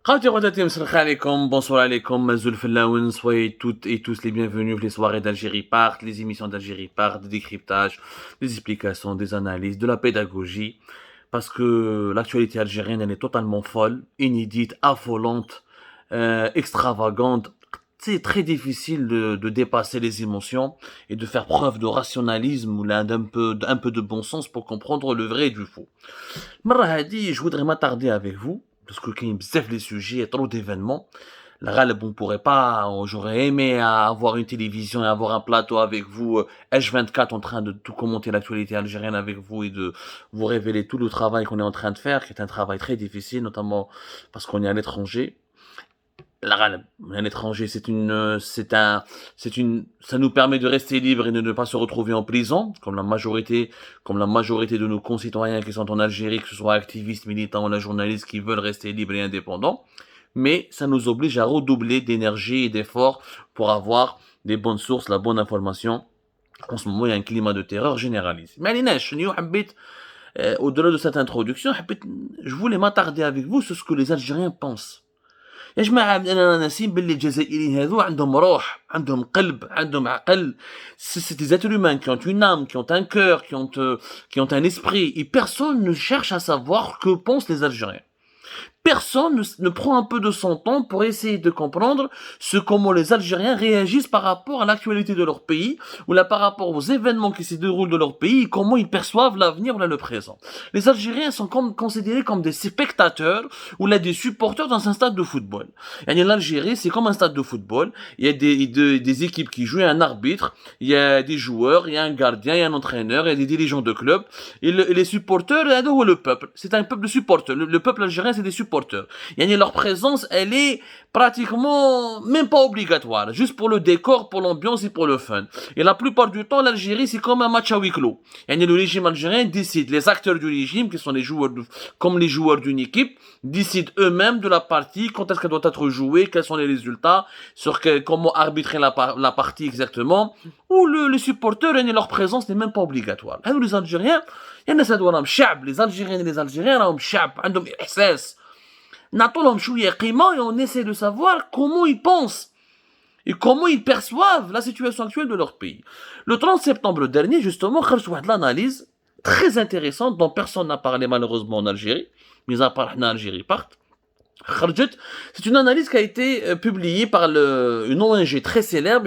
Khawti khawatati msrkha alaikum, bonsoir alaikum, mazoul fellaoun, soyez toutes et tous les bienvenus. Les soirées d'Algérie partent, les émissions d'Algérie partent, des décryptages, des explications, des analyses, de la pédagogie. Parce que l'actualité algérienne, elle est totalement folle, inédite, affolante, extravagante. C'est très difficile de dépasser les émotions et de faire preuve de rationalisme ou d'un peu de bon sens pour comprendre le vrai du faux. Marahadi, je voudrais m'attarder avec vous, parce que qu'il y a bzaf les sujets, il y a trop d'événements. La Galeb, on pourrait pas, j'aurais aimé avoir une télévision et avoir un plateau avec vous, H24 en train de tout commenter l'actualité algérienne avec vous et de vous révéler tout le travail qu'on est en train de faire, qui est un travail très difficile, notamment parce qu'on est à l'étranger. La Galeb, un étranger, ça nous permet de rester libre et de ne pas se retrouver en prison, comme la majorité de nos concitoyens qui sont en Algérie, que ce soit activistes, militants ou la journalistes qui veulent rester libres et indépendants. Mais ça nous oblige à redoubler d'énergie et d'efforts pour avoir des bonnes sources, la bonne information. En ce moment, il y a un climat de terreur généralisé. Mais au-delà de cette introduction, je voulais m'attarder avec vous sur ce que les Algériens pensent. يا جماعة أنا ناسين باللي الجزائريين هذو عندهم روح عندهم قلب عندهم عقل c'est des êtres humains qui ont une âme qui ont un cœur qui ont un esprit et personne ne cherche à savoir que pensent les Algériens. Personne ne prend un peu de son temps pour essayer de comprendre comment les Algériens réagissent par rapport à l'actualité de leur pays, ou là par rapport aux événements qui se déroulent de leur pays, et comment ils perçoivent l'avenir ou là le présent. Les Algériens sont considérés comme des spectateurs ou là des supporters dans un stade de football. Et l'Algérie, c'est comme un stade de football. Il y a des équipes qui jouent, il y a un arbitre, il y a des joueurs, il y a un gardien, il y a un entraîneur, il y a des dirigeants de club. Et les supporters, le peuple. C'est un peuple de supporters. Le peuple algérien, c'est des supporters. Leur présence, elle est pratiquement même pas obligatoire, juste pour le décor, pour l'ambiance et pour le fun. Et la plupart du temps, l'Algérie, c'est comme un match à huis clos. Le régime algérien décide, les acteurs du régime, qui sont comme les joueurs d'une équipe, décident eux-mêmes de la partie, quand est-ce qu'elle doit être jouée, quels sont les résultats, comment arbitrer la partie exactement, ou les supporters, leur présence n'est même pas obligatoire. Les Algériens, les Algériens et les Algériens, عندهم إحساس. نعطولهم شوية قيمة et on essaie de savoir comment ils pensent et comment ils perçoivent la situation actuelle de leur pays. Le 30 septembre dernier, justement, خرج واحد l'analyse très intéressante dont personne n'a parlé malheureusement en Algérie, mis à part en Algérie part. C'est une analyse qui a été publiée par une ONG très célèbre,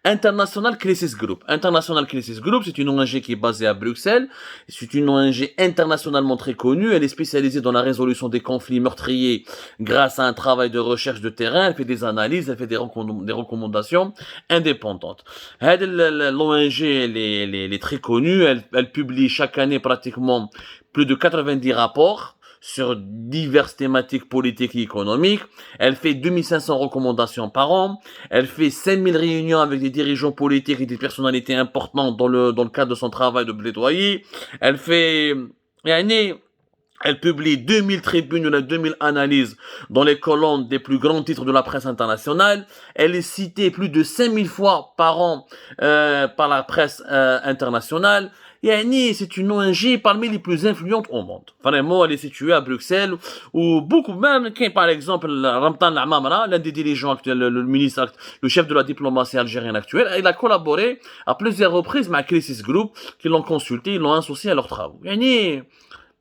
International Crisis Group. International Crisis Group, c'est une ONG qui est basée à Bruxelles. C'est une ONG internationalement très connue. Elle est spécialisée dans la résolution des conflits meurtriers grâce à un travail de recherche de terrain. Elle fait des analyses, elle fait des recommandations indépendantes. L'ONG, elle est très connue. Elle publie chaque année pratiquement plus de 90 rapports sur diverses thématiques politiques et économiques. Elle fait 2500 recommandations par an. Elle fait 5000 réunions avec des dirigeants politiques et des personnalités importantes dans le cadre de son travail de plaidoyer. Elle publie 2000 tribunes ou 2000 analyses dans les colonnes des plus grands titres de la presse internationale. Elle est citée plus de 5000 fois par an par la presse internationale. C'est une ONG parmi les plus influentes au monde. Vraiment, elle est située à Bruxelles, où beaucoup, même, par exemple, Ramtan Lamamra, l'un des dirigeants actuels, le ministre, le chef de la diplomatie algérienne actuelle, il a collaboré à plusieurs reprises avec Crisis Group, qui l'ont consulté, ils l'ont associé à leurs travaux.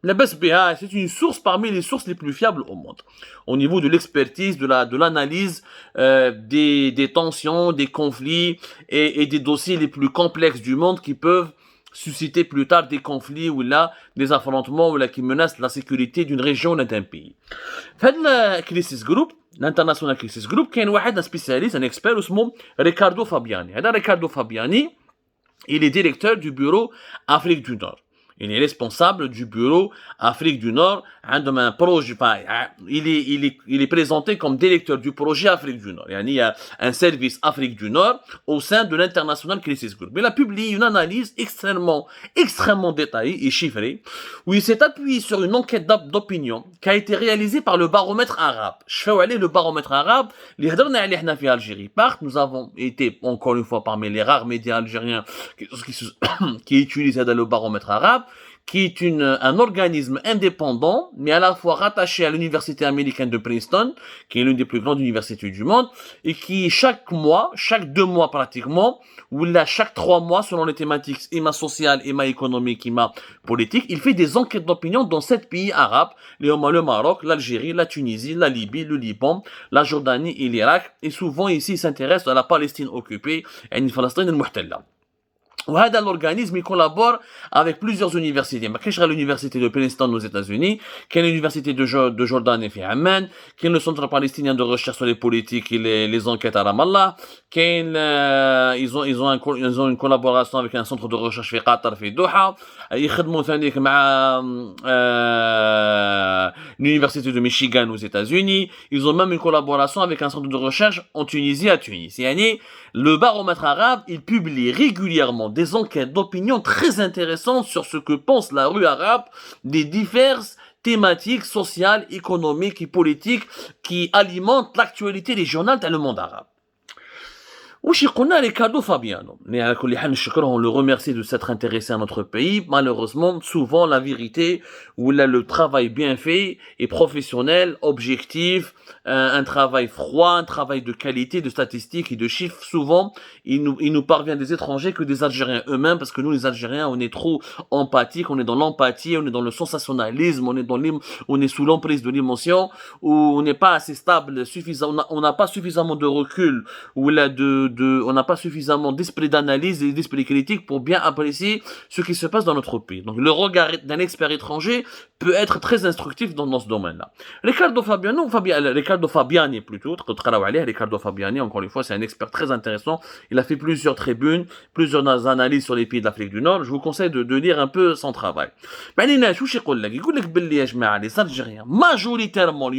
La BSBA, c'est une source parmi les sources les plus fiables au monde. Au niveau de l'expertise, de l'analyse des tensions, des conflits et des dossiers les plus complexes du monde qui peuvent susciter plus tard des conflits ou là des affrontements ou là qui menacent la sécurité d'une région ou d'un pays. فهاد الكريسيس جروب الانترناسيونال كريسيس جروب كاين واحد سبيسياليست ان اكسبير اسمه ريكاردو فابياني. هذا ريكاردو فابياني il est directeur du bureau Afrique du Nord. Il est responsable du bureau Afrique du Nord. Un projet, il est présenté comme directeur du projet Afrique du Nord. Il y a un service Afrique du Nord au sein de l'International Crisis Group. Il a publié une analyse extrêmement détaillée et chiffrée où il s'est appuyé sur une enquête d'opinion qui a été réalisée par le baromètre arabe. Le baromètre arabe, nous avons été encore une fois parmi les rares médias algériens qui utilisent le baromètre arabe. qui est un organisme indépendant, mais à la fois rattaché à l'université américaine de Princeton, qui est l'une des plus grandes universités du monde, et qui chaque mois, chaque 2 mois pratiquement, ou là chaque 3 mois, selon les thématiques IMA sociale, IMA économique, IMA politique, il fait des enquêtes d'opinion dans 7 pays arabes, le Maroc, l'Algérie, la Tunisie, la Libye, le Liban, la Jordanie et l'Irak, et souvent ici il s'intéresse à la Palestine occupée, et la Palestine المحتلة. وهذا l'organisme il collabore avec plusieurs universités. ما كاينش غير l'université de Princeton aux États-Unis, كاين l'université de Jordanie في عمان, كاين le centre palestinien de recherche sur les politiques et les enquêtes à Ramallah, كاين ils ont une collaboration avec un centre de recherche في قطر في دوحة, يخدموا ثانيك مع l'université de Michigan aux États-Unis, ils ont même une collaboration avec un centre de recherche en Tunisie à Tunis. يعني le baromètre arabe, il publie régulièrement des enquêtes d'opinion très intéressantes sur ce que pense la rue arabe des diverses thématiques sociales, économiques et politiques qui alimentent l'actualité régionale dans le monde arabe. وش يقولنا Ricardo Fabiano. Mais على كل حال نشكره, on le remercie de s'être intéressé à notre pays. Malheureusement, souvent la vérité ou là le travail bien fait et professionnel, objectif, un travail froid, un travail de qualité, de statistiques et de chiffres, souvent il nous parvient des étrangers que des Algériens eux-mêmes, parce que nous les Algériens on est trop empathiques, on est dans l'empathie, on est dans le sensationnalisme, on est sous l'emprise de l'émotion, où on n'est pas assez stable, on n'a pas suffisamment de recul ou là on n'a pas suffisamment d'esprit d'analyse et d'esprit critique pour bien apprécier ce qui se passe dans notre pays. Donc le regard d'un expert étranger peut être très instructif dans ce domaine-là. Ricardo Fabiani plutôt, Ricardo Fabiani, encore une fois, c'est un expert très intéressant. Il a fait plusieurs tribunes, plusieurs analyses sur les pays de l'Afrique du Nord. Je vous conseille de lire un peu son travail. Les Algériens, majoritairement,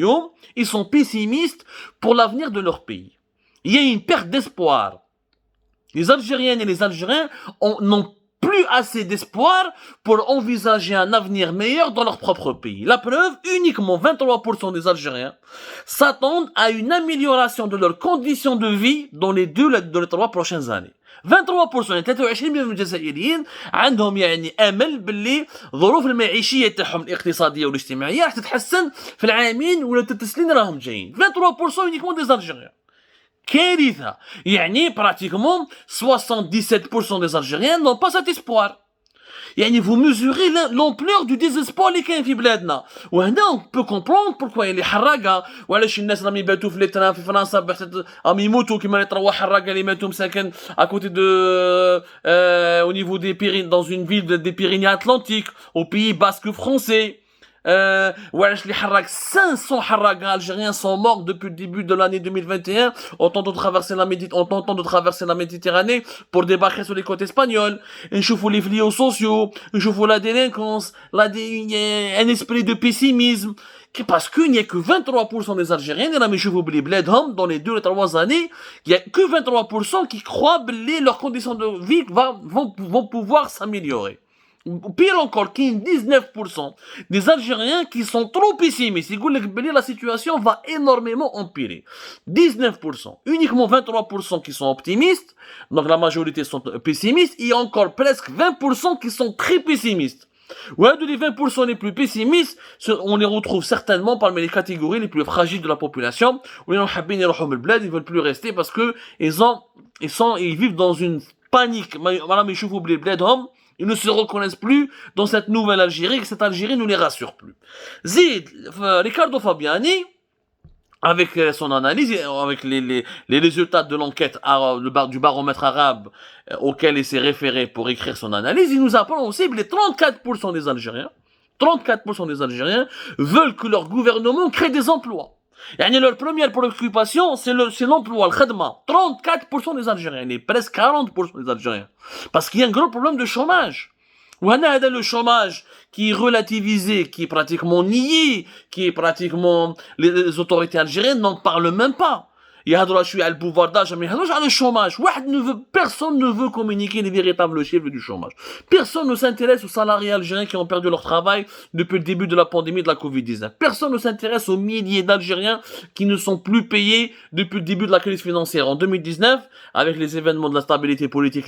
ils sont pessimistes pour l'avenir de leur pays. Il y a une perte d'espoir. Les Algériennes et les Algériens n'ont plus assez d'espoir pour envisager un avenir meilleur dans leur propre pays. La preuve, uniquement 23% des Algériens s'attendent à une amélioration de leurs conditions de vie dans les 3 prochaines années. 23% يعني 23% من الجزائريين عندهم يعني امل باللي الظروف المعيشيه تاعهم الاقتصاديه والاجتماعيه راح تتحسن في العامين ولا 3 سنين راهم جايين. 23% uniquement des Algériens. كارثة. يعني pratiquement 77% des Algériens n'ont pas cet espoir. يعني vous mesurez l'ampleur du désespoir اللي كاين في بلادنا. وهنا on peut comprendre pourquoi اللي حراقة وعلاش الناس راهم يباتوا في ليتران في فرنسا بحث راهم يموتوا كيما اللي تروح حراقة اللي ماتوا مساكن à côté de au niveau des Pyrénées, dans une ville des Pyrénées Atlantiques, au Pays Basque français. وعلاش اللي حرق 500 حراقة algériens sont morts depuis le début de l'année 2021 en tentant de traverser la Méditerranée pour débarquer sur les côtes espagnoles. نشوفوا les fléaux sociaux, نشوفوا la délinquance, un esprit de pessimisme, parce qu'il n'y a que 23% des Algériens qui راهم يشوفوا بلي بلادهم dans les 2 ou 3 années, il y a que 23% qui croient que leurs conditions de vie vont pouvoir s'améliorer. Pire encore, qu'il y a 19% des Algériens qui sont trop pessimistes. Ils disent que la situation va énormément empirer. 19%. Uniquement 23% qui sont optimistes. Donc la majorité sont pessimistes. Et encore presque 20% qui sont très pessimistes. Ouais, de les 20% les plus pessimistes, on les retrouve certainement parmi les catégories les plus fragiles de la population. Ils ne veulent plus rester parce que ils vivent dans une panique. Ils ne se reconnaissent plus dans cette nouvelle Algérie, que cette Algérie ne les rassure plus. Zid, Ricardo Fabiani, avec son analyse, avec les résultats de l'enquête du baromètre arabe auquel il s'est référé pour écrire son analyse, il nous apprend aussi que les 34% des Algériens veulent que leur gouvernement crée des emplois. يعني leur première préoccupation, c'est l'emploi, le khadma. 34% des Algériens, et presque 40% des Algériens. Parce qu'il y a un gros problème de chômage. وهنا هذا le chômage qui est relativisé, qui est pratiquement nié, qui est pratiquement, les autorités algériennes n'en parlent même pas. يهضروا شويه على البوفار داجا ما يهضروش على الشوماج. Personne ne veut communiquer les véritables chiffres du chômage. Personne ne s'intéresse aux salariés algériens qui ont perdu leur travail depuis le début de la pandémie de la Covid-19. Personne ne s'intéresse aux milliers d'Algériens qui ne sont plus payés depuis le début de la crise financière. En 2019, avec les événements de la stabilité politique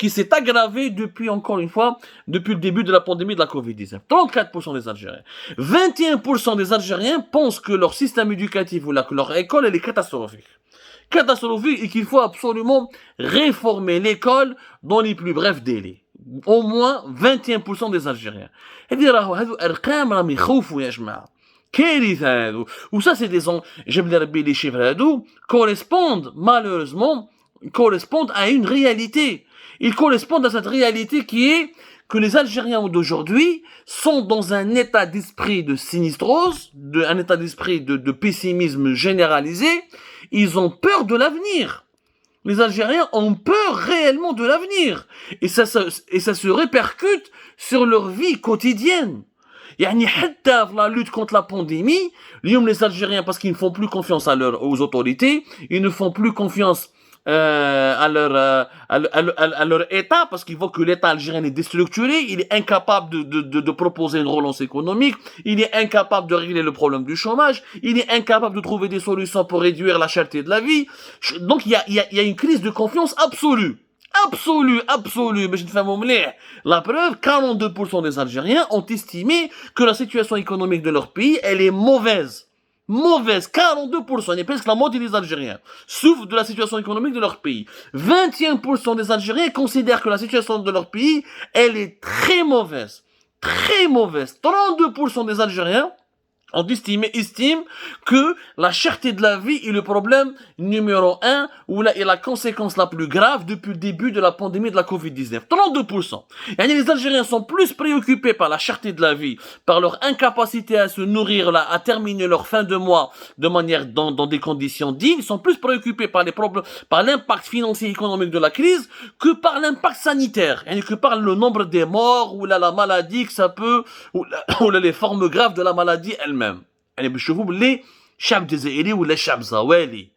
qui s'est aggravé depuis, encore une fois, depuis le début de la pandémie de la Covid-19. 34% des Algériens. 21% des Algériens pensent que leur système éducatif ou que leur école, elle est catastrophique. Catastrophique et qu'il faut absolument réformer l'école dans les plus brefs délais. Au moins 21% des Algériens. هذه راهو هذو ارقام راهم يخوفوا يا جماعه. كارثه هذو. وسا سي دي جاب لي ربي لي شيفر هذو correspondent malheureusement à une réalité. Ils correspondent à cette réalité qui est que les Algériens d'aujourd'hui sont dans un état d'esprit de sinistrose, un état d'esprit de pessimisme généralisé. Ils ont peur de l'avenir. Les Algériens ont peur réellement de l'avenir. Et ça se répercute sur leur vie quotidienne. يعني حتى في la lutte contre la pandémie, les Algériens, parce qu'ils ne font plus confiance aux autorités, ils ne font plus confiance à leur État, parce qu'ils voient que l'État algérien est déstructuré, il est incapable de proposer une relance économique, il est incapable de régler le problème du chômage, il est incapable de trouver des solutions pour réduire la cherté de la vie. Donc il y a une crise de confiance absolue. Absolue. Mais je ne fais pas مليح. La preuve, 42% des Algériens ont estimé que la situation économique de leur pays, elle est mauvaise. 42%, et presque la moitié des Algériens souffrent de la situation économique de leur pays. 21% des Algériens considèrent que la situation de leur pays, elle est très mauvaise. 32% des Algériens estiment que la cherté de la vie est le problème numéro 1 et la conséquence la plus grave depuis le début de la pandémie de la Covid-19. 32%. Et les Algériens sont plus préoccupés par la cherté de la vie, par leur incapacité à se nourrir, à terminer leur fin de mois de manière dans des conditions dignes. Ils sont plus préoccupés par les problèmes, par l'impact financier et économique de la crise que par l'impact sanitaire. Et que par le nombre des morts ou la maladie que ça peut, ou les formes graves de la maladie elle-même. يعني بنشوفوا باللي شعب جزائري ولا شعب زوالي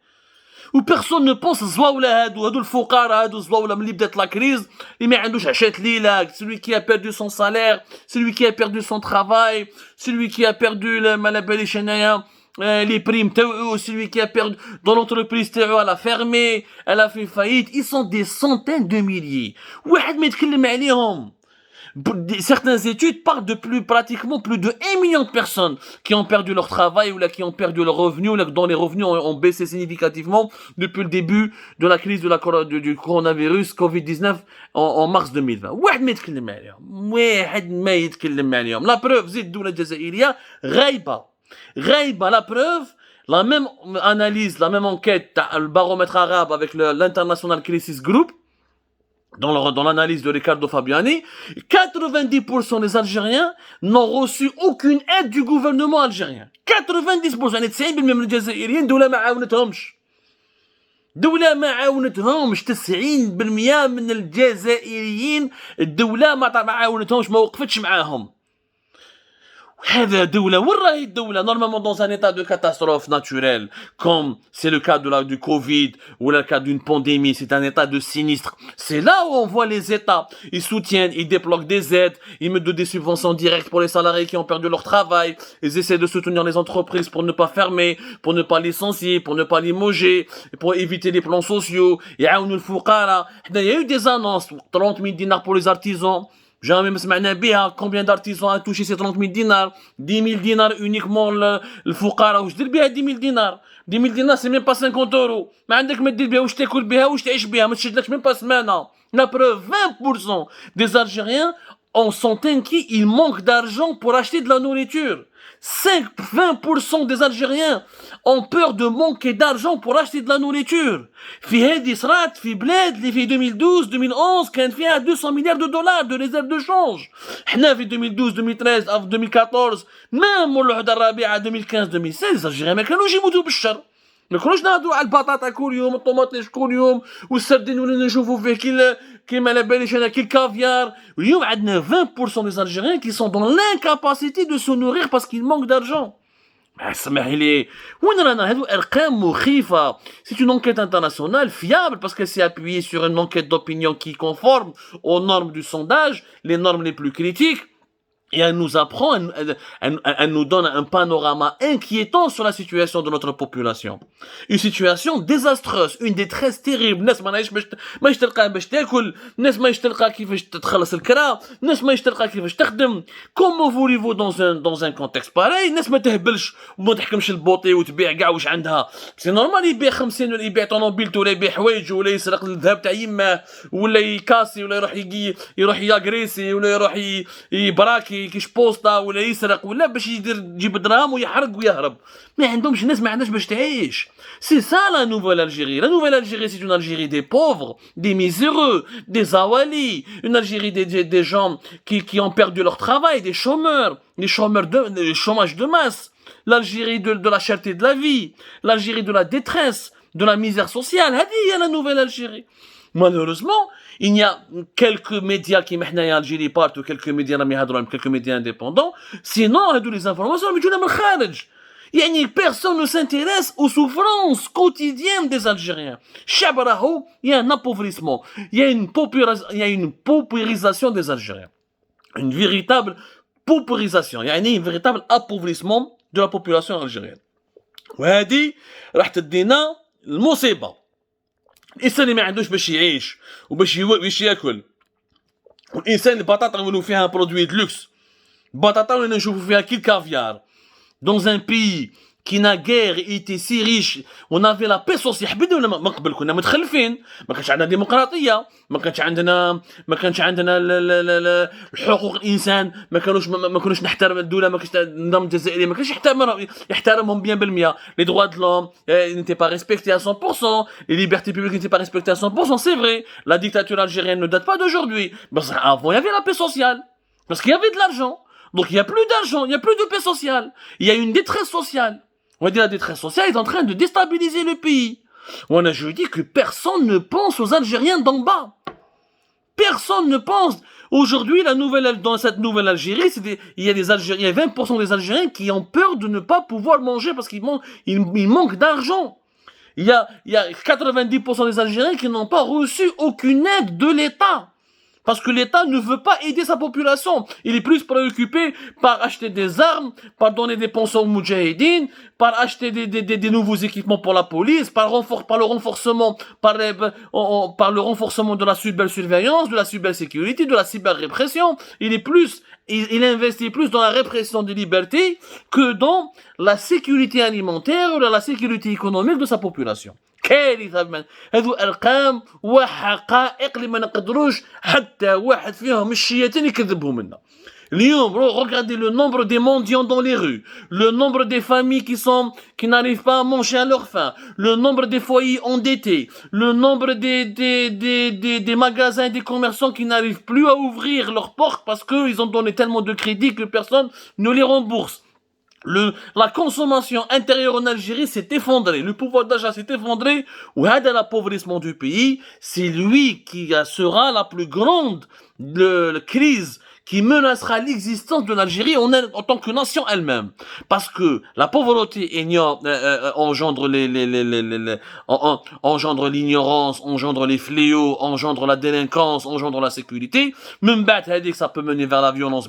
وبيرسون نو بونس زواوله هادو الفقراء هادو زواوله ملي بدات لا كريز اللي ما عندوش عشاة ليله celui qui a perdu son salaire celui qui a perdu son travail celui qui a perdu ما على باليش انايا les primes تاعو celui qui a perdu dans l'entreprise تاعو elle a fermé elle a fait faillite ils sont des centaines de milliers واحد ما يتكلم عليهم. Certaines études parlent de pratiquement plus de 1 million de personnes qui ont perdu leur travail ou là, qui ont perdu leurs revenus ou là, dont les revenus ont baissé significativement depuis le début de la crise du coronavirus Covid-19 en mars 2020. واحد ما يتكلم عليهم. La preuve, زيد الدولة الجزائرية غايبة. La preuve, la même analyse, la même enquête, le baromètre arabe avec l'International Crisis Group, dans l'analyse de Riccardo Fabiani, 90% des Algériens n'ont reçu aucune aide du gouvernement algérien. 90%. يعني 90% من الجزائريين دولة ما عاونتهمش. 90% من الجزائريين الدولة ما عاونتهمش ما وقفتش معاهم. هذا دولة وين راهي الدولة normalement dans un état de catastrophe naturelle comme c'est le cas du Covid ou le cas d'une pandémie, c'est un état de sinistre. C'est là où on voit les États, ils soutiennent, ils débloquent des aides, ils mettent des subventions directes pour les salariés qui ont perdu leur travail, ils essaient de soutenir les entreprises pour ne pas fermer, pour ne pas licencier, pour ne pas limoger, pour éviter les plans sociaux. يعاونوا الفقراء. Il y a eu des annonces 30 000 dinars pour les artisans. Jamais ما سمعنا بها. Combien d'artisans a touché ces 30 000 dinars? 10 000 dinars uniquement الفقراء. واش دير بها 10 000 dinars? 10 000 dinars c'est même pas 50 euros. ما عندك ما دير بها واش تاكل بها واش تعيش بها ما تشدلكش même pas سمانة. La preuve, 20% des Algériens sont inquiets, ils manquent d'argent pour acheter de la nourriture. 20% des Algériens ont peur de manquer d'argent pour acheter de la nourriture. في هذه صرات في بلاد اللي في 2012 2011 كان فيها 200 milliards de dollars de réserve de change. احنا في 2012 2013 أو 2014 même الوحدة الرابعة 2015 2016 الألجيريين ما كانوش يموتوا بالشر. ما كناش نهضروا على البطاطا كل يوم الطوماطيش كل يوم والسردين اللي نشوفوا فيه كيما على باليش انا كي الكافيار. اليوم عندنا 20% des Algériens qui sont dans l'incapacité de se nourrir parce qu'ils manquent d'argent. سمح لي وين رانا هادو ارقام مخيفه. C'est une enquête internationale fiable parce qu'elle s'est appuyée sur une enquête d'opinion qui est conforme aux normes du sondage, les normes les plus critiques. Et elle nous apprend, elle nous donne un panorama inquiétant sur la situation de notre population. Une situation désastreuse, une détresse terrible. الناس ما يشتلقى باش تاكل، الناس ما يشتلقى كيفاش تخلص الكرا، الناس ما يشتلقى كيفاش تخدم. Comment voulez-vous dans un contexte pareil؟ الناس ما تهبلش وما تحكمش البوطي وتبيع كاع واش عندها. سي نورمال يبيع 50 ولا يبيع طوموبيلته ولا يبيع حوايجه ولا يسرق الذهب تاع يماه ولا يكاسي ولا يروح ياغريسي ولا يروح يبراكي كيش بوسطه ولا يسرق ولا باش يجيب دراهم ويحرق ويهرب. ما عندهمش الناس ما عندهاش باش تعيش. C'est ça la nouvelle Algérie. La nouvelle Algérie, c'est une Algérie des pauvres, des miséreux, des awalis, une Algérie des gens qui ont perdu leur travail, des chômeurs, les chômage de masse, l'Algérie de la cherté de la vie, l'Algérie de la détresse, de la misère sociale. هذه la nouvelle Algérie. Malheureusement, il y a quelques médias qui m'ahnaya Algérie partout, quelques médias quelques médias indépendants. Sinon, les informations بيجونا من الخارج. يعني personne ne s'intéresse aux souffrances quotidiennes des Algériens. الشعب راهو il y a un appauvrissement, il y a une paupérisation des Algériens. Une véritable paupérisation, يعني un véritable appauvrissement de la population algérienne. وهذه راح تدينا المصيبة. الانسان اللي ما عندوش باش يعيش وباش ياكل، والانسان البطاطا نولوا فيها برودوي دو لوكس، البطاطا ولا نشوفوا فيها كي الكافيار. Dans un pays qui n'a guère été si riche, on avait la paix sociale. حبينا ولا ما قبل كنا متخلفين، ما كانش عندنا ديمقراطيه، ما كانش عندنا الحقوق الانسان، ما كانوش نحترم الدوله، ما كانش النظام الجزائري ما كانش يحترمهم 100%. Les droits de l'homme n'étaient pas respectés à 100%, les libertés publiques n'étaient pas respectées à 100%. C'est vrai, la dictature algérienne ne date pas d'aujourd'hui. Mais avant il y avait la paix sociale parce qu'il y avait de l'argent. Donc il n'y a plus d'argent, il n'y a plus de paix sociale. Il y a une détresse sociale. On va dire la détresse sociale est en train de déstabiliser le pays. Je dis que personne ne pense aux Algériens d'en bas. Personne ne pense. Aujourd'hui, dans cette nouvelle Algérie, il y a 20% des Algériens qui ont peur de ne pas pouvoir manger parce qu'ils manquent d'argent. Il y a 90% des Algériens qui n'ont pas reçu aucune aide de l'État. Parce que l'État ne veut pas aider sa population. Il est plus préoccupé par acheter des armes, par donner des pensions aux moudjahidines, par acheter des nouveaux équipements pour la police, par le renforcement de la cybersurveillance, de la cybersécurité, de la cyberrépression. Il investit plus dans la répression des libertés que dans la sécurité alimentaire ou dans la sécurité économique de sa population. كارثة. هذو أرقام وحقائق اللي ما نقدروش حتى واحد فيهم الشياطين يكذبهم لنا. اليوم regardez le nombre des mendiants dans les rues, le nombre des familles qui n'arrivent pas à manger à leur faim, le nombre des foyers endettés, le nombre des magasins et des commerçants qui n'arrivent plus à ouvrir leurs portes parce qu'ils ont donné tellement de crédits que personne ne les rembourse. La consommation intérieure en Algérie s'est effondrée, le pouvoir d'achat s'est effondré, ou l'appauvrissement du pays, c'est lui qui sera la plus grande crise qui menacera l'existence de l'Algérie en tant que nation elle-même. Parce que la pauvreté engendre engendre l'ignorance, engendre les fléaux, engendre la délinquance, engendre la sécurité. Même ça peut mener vers la violence,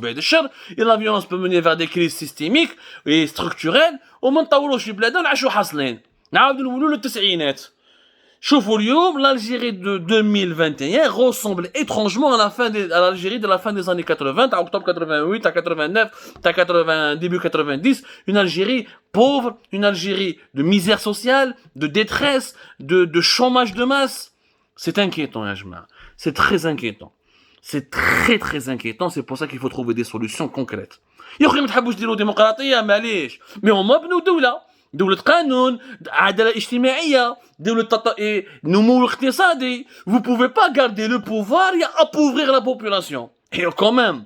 et la violence peut mener vers des crises systémiques et structurelles. وما نطولوش في بلادنا نعيشوا حاصلين نعاودوا نولوا للتسعينات. شوفوا اليوم l'Algérie de 2021 ressemble étrangement à l'Algérie de la fin des années 80, à octobre 88, à 89, à début 90, une Algérie pauvre, une Algérie de misère sociale, de détresse, de chômage de masse. C'est inquiétant, Ajma. C'est très inquiétant. C'est très très inquiétant, c'est pour ça qu'il faut trouver des solutions concrètes. يا اخي ما تحبوش ديروا ديمقراطيه معليش، مي هما بنوا دولة قانون، عدالة اجتماعية، دولة نمو اقتصادي. Vous pouvez pas garder le pouvoir et appauvrir la population. Et quand même,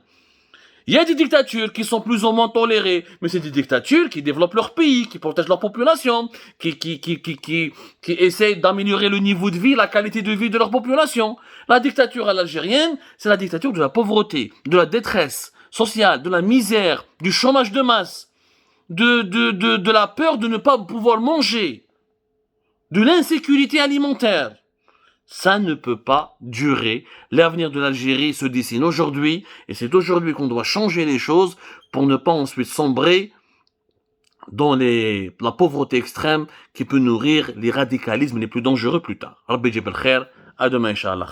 il y a des dictatures qui sont plus ou moins tolérées, mais c'est des dictatures qui développent leur pays, qui protègent leur population, qui essayent d'améliorer le niveau de vie, la qualité de vie de leur population. La dictature à l'algérienne, c'est la dictature de la pauvreté, de la détresse sociale, de la misère, du chômage de masse. de la peur de ne pas pouvoir manger, de l'insécurité alimentaire. Ça ne peut pas durer. L'avenir de l'Algérie se dessine aujourd'hui, et c'est aujourd'hui qu'on doit changer les choses pour ne pas ensuite sombrer dans la pauvreté extrême qui peut nourrir les radicalismes les plus dangereux plus tard. Rabbi Jibel Khair, à demain, Inch'Allah.